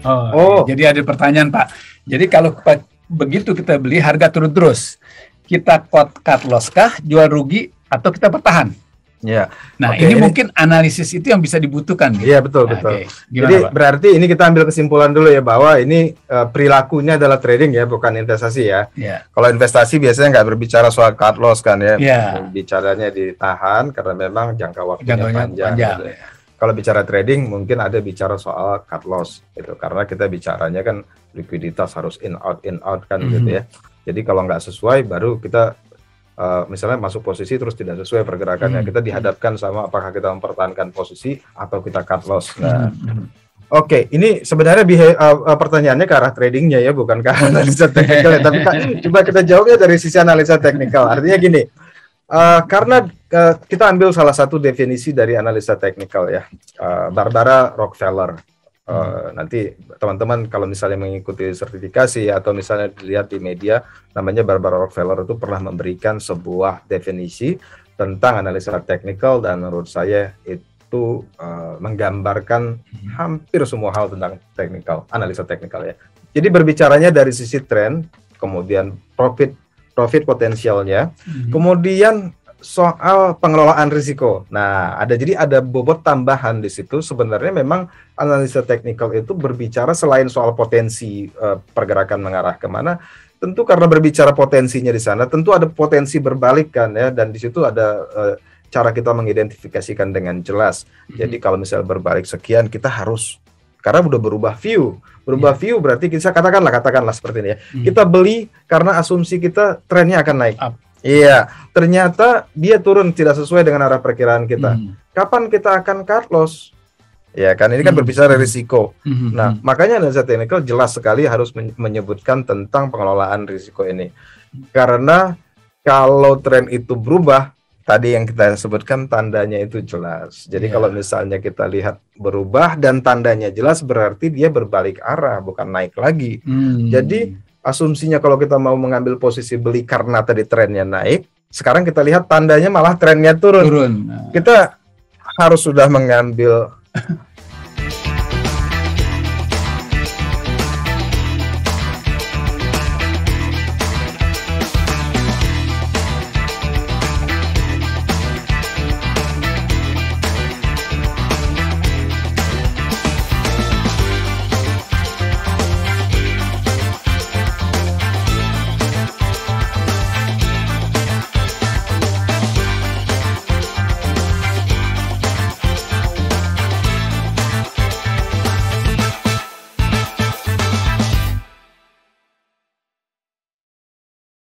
Oh, Oh. jadi ada pertanyaan Pak. Jadi kalau begitu kita beli harga turun terus, kita cut loss kah, jual rugi, atau kita bertahan? Ya. Nah, Oke, ini mungkin analisis itu yang bisa dibutuhkan. Gitu. Iya, betul, Nah, betul. oke. Gimana, Jadi Pak? berarti ini kita ambil kesimpulan dulu ya, bahwa ini perilakunya adalah trading ya, bukan investasi ya. Ya. Kalau investasi biasanya nggak berbicara soal cut loss kan ya. Ya. Bicaranya ditahan karena memang jangka waktunya panjang. Gitu. Ya. Kalau bicara trading mungkin ada bicara soal cut loss gitu, karena kita bicaranya kan likuiditas harus in out kan gitu ya. Jadi kalau nggak sesuai baru kita misalnya masuk posisi terus tidak sesuai pergerakannya, kita dihadapkan sama apakah kita mempertahankan posisi atau kita cut loss. Nah, oke, ini sebenarnya pertanyaannya ke arah tradingnya ya, bukan ke arah analisa teknikal. Tapi coba kita jawabnya dari sisi analisa teknikal. Artinya gini, karena kita ambil salah satu definisi dari analisa teknikal ya, Barbara Rockefeller. Nanti teman-teman kalau misalnya mengikuti sertifikasi atau misalnya dilihat di media, namanya Barbara Rockefeller itu pernah memberikan sebuah definisi tentang analisa teknikal, dan menurut saya itu menggambarkan hampir semua hal tentang analisa teknikal ya. Jadi berbicaranya dari sisi tren, kemudian profit potensialnya, kemudian soal pengelolaan risiko. Nah, jadi ada bobot tambahan di situ. Sebenarnya memang analisa teknikal itu berbicara selain soal potensi pergerakan mengarah kemana, tentu karena berbicara potensinya di sana, tentu ada potensi berbalik kan ya, dan di situ ada cara kita mengidentifikasikan dengan jelas. Jadi kalau misalnya berbalik sekian, kita harus, karena udah berubah view berarti kita katakanlah seperti ini ya. Kita beli karena asumsi kita trennya akan naik. Iya, ternyata dia turun tidak sesuai dengan arah perkiraan kita. Kapan kita akan cut loss? Ya kan, ini kan berbicara risiko. Nah, makanya analisa teknikal jelas sekali harus menyebutkan tentang pengelolaan risiko ini. Karena kalau tren itu berubah, tadi yang kita sebutkan tandanya itu jelas. Jadi kalau misalnya kita lihat berubah dan tandanya jelas, berarti dia berbalik arah, bukan naik lagi. Jadi asumsinya kalau kita mau mengambil posisi beli karena tadi trennya naik, sekarang kita lihat tandanya malah trennya turun. Kita harus sudah mengambil